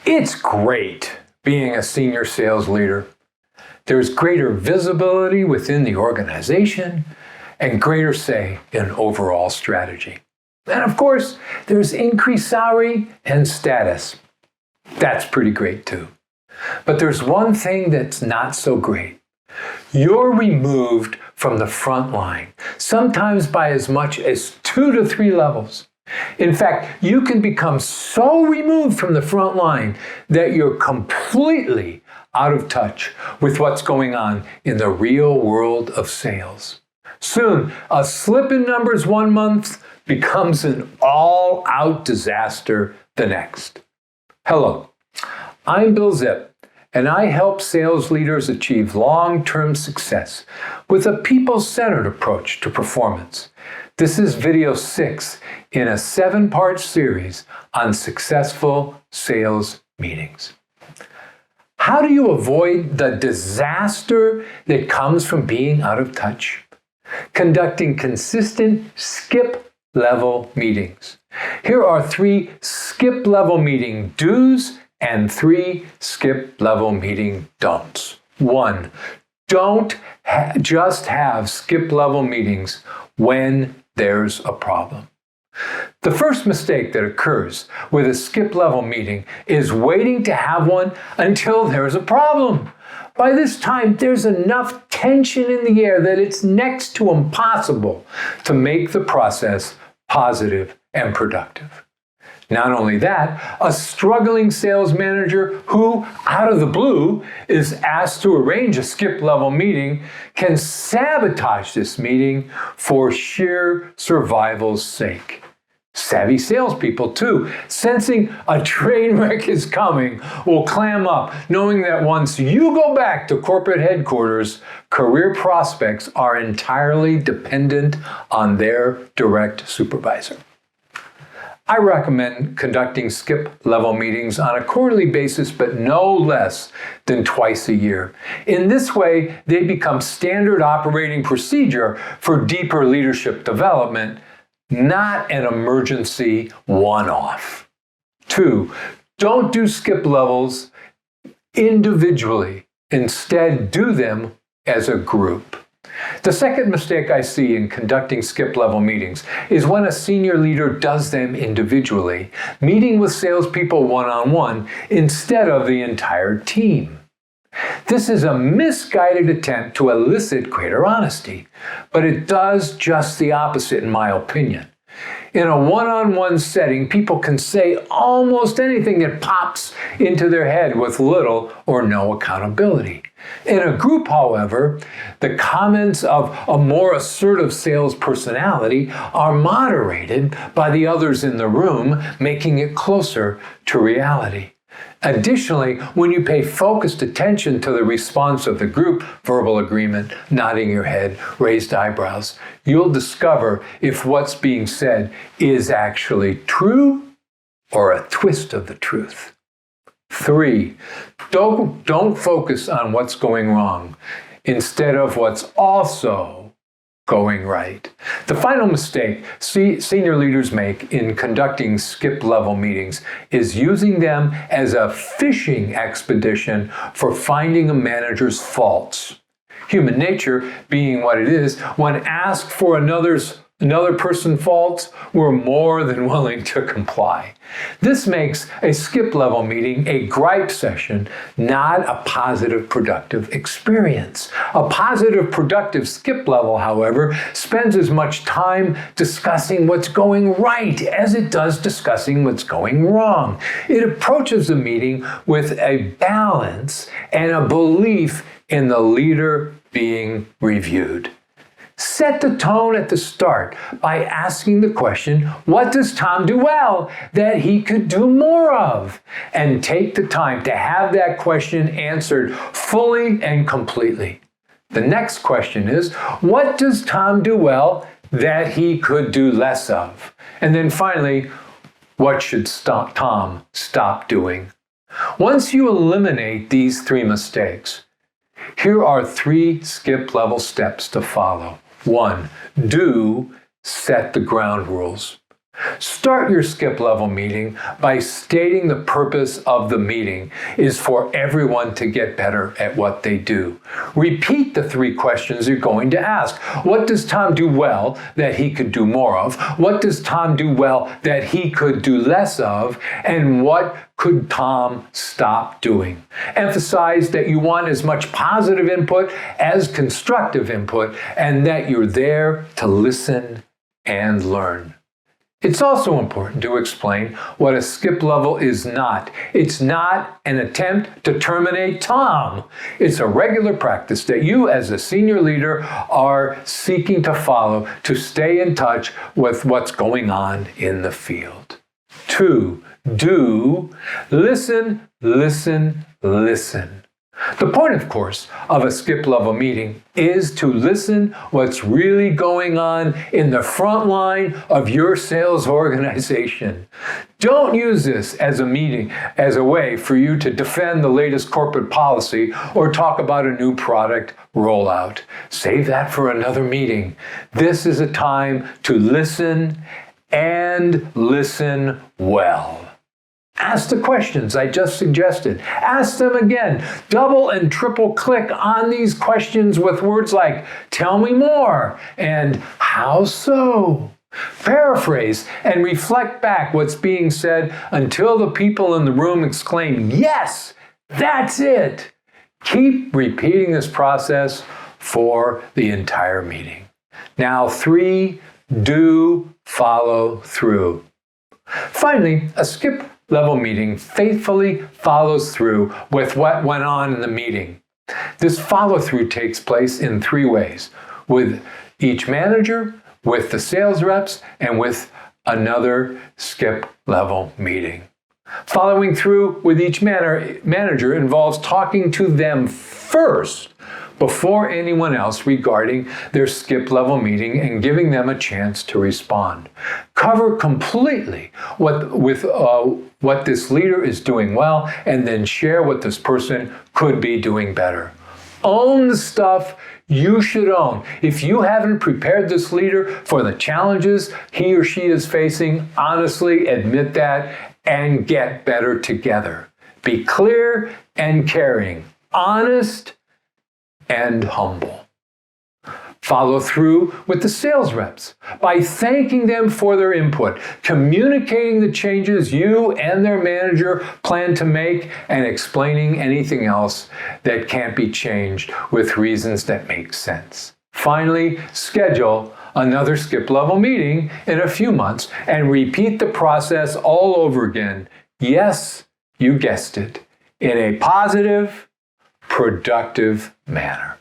It's great being a senior sales leader. There's greater visibility within the organization and greater say in overall strategy. And of course, there's increased salary and status. That's pretty great too. But there's one thing that's not so great. You're removed from the front line, sometimes by as much as 2 to 3 levels. In fact, you can become so removed from the front line that you're completely out of touch with what's going on in the real world of sales. Soon, a slip in numbers one month becomes an all-out disaster the next. Hello, I'm Bill Zipp, and I help sales leaders achieve long-term success with a people-centered approach to performance. This is video 6 in a 7-part series on successful sales meetings. How do you avoid the disaster that comes from being out of touch? Conducting consistent skip-level meetings. Here are 3 skip-level meeting do's and 3 skip-level meeting don'ts. 1. Don't just have skip-level meetings when there's a problem. The first mistake that occurs with a skip-level meeting is waiting to have one until there's a problem. By this time, there's enough tension in the air that it's next to impossible to make the process positive and productive. Not only that, a struggling sales manager who, out of the blue, is asked to arrange a skip-level meeting can sabotage this meeting for sheer survival's sake. Savvy salespeople, too, sensing a train wreck is coming, will clam up, knowing that once you go back to corporate headquarters, career prospects are entirely dependent on their direct supervisor. I recommend conducting skip-level meetings on a quarterly basis, but no less than twice a year. In this way, they become standard operating procedure for deeper leadership development, not an emergency one-off. 2, don't do skip levels individually. Instead, do them as a group. The second mistake I see in conducting skip-level meetings is when a senior leader does them individually, meeting with salespeople one-on-one instead of the entire team. This is a misguided attempt to elicit greater honesty, but it does just the opposite in my opinion. In a one-on-one setting, people can say almost anything that pops into their head with little or no accountability. In a group, however, the comments of a more assertive sales personality are moderated by the others in the room, making it closer to reality. Additionally, when you pay focused attention to the response of the group, verbal agreement, nodding your head, raised eyebrows, you'll discover if what's being said is actually true or a twist of the truth. 3, don't focus on what's going wrong instead of what's also going right. The final mistake senior leaders make in conducting skip-level meetings is using them as a fishing expedition for finding a manager's faults. Human nature being what it is, when asked for another person's faults, we're more than willing to comply. This makes a skip-level meeting a gripe session, not a positive, productive experience. A positive, productive skip-level, however, spends as much time discussing what's going right as it does discussing what's going wrong. It approaches the meeting with a balance and a belief in the leader being reviewed. Set the tone at the start by asking the question, what does Tom do well that he could do more of? And take the time to have that question answered fully and completely. The next question is, what does Tom do well that he could do less of? And then finally, what should Tom stop doing? Once you eliminate these 3 mistakes, here are 3 skip-level steps to follow. 1, do set the ground rules. Start your skip level meeting by stating the purpose of the meeting is for everyone to get better at what they do. Repeat the 3 questions you're going to ask. What does Tom do well that he could do more of? What does Tom do well that he could do less of? And what could Tom stop doing? Emphasize that you want as much positive input as constructive input and that you're there to listen and learn. It's also important to explain what a skip level is not. It's not an attempt to terminate Tom. It's a regular practice that you as a senior leader are seeking to follow to stay in touch with what's going on in the field. 2, do listen, listen, listen. The point, of course, of a skip level meeting is to listen what's really going on in the front line of your sales organization. Don't use this as a meeting as a way for you to defend the latest corporate policy or talk about a new product rollout. Save that for another meeting. This is a time to listen and listen well. Ask the questions I just suggested. Ask them again. Double and triple click on these questions with words like, tell me more, and how so? Paraphrase and reflect back what's being said until the people in the room exclaim, yes, that's it. Keep repeating this process for the entire meeting. Now 3, do follow through. Finally, a skip level meeting faithfully follows through with what went on in the meeting. This follow-through takes place in 3 ways: with each manager, with the sales reps, and with another skip level meeting. Following through with each manager involves talking to them first before anyone else regarding their skip level meeting and giving them a chance to respond. Cover completely what this leader is doing well and then share what this person could be doing better. Own the stuff you should own. If you haven't prepared this leader for the challenges he or she is facing, honestly admit that and get better together. Be clear and caring, honest and humble. Follow through with the sales reps by thanking them for their input, communicating the changes you and their manager plan to make, and explaining anything else that can't be changed with reasons that make sense. Finally, schedule another skip level meeting in a few months and repeat the process all over again. Yes, you guessed it, in a positive, productive manner.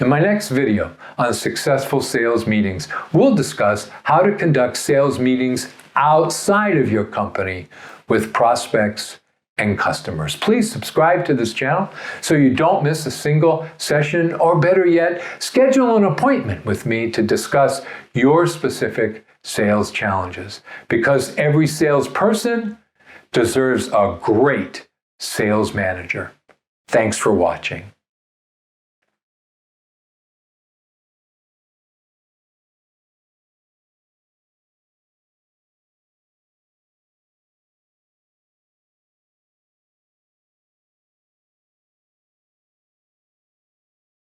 In my next video on successful sales meetings, we'll discuss how to conduct sales meetings outside of your company with prospects and customers. Please subscribe to this channel so you don't miss a single session, or better yet, schedule an appointment with me to discuss your specific sales challenges, because every salesperson deserves a great sales manager. Thanks for watching.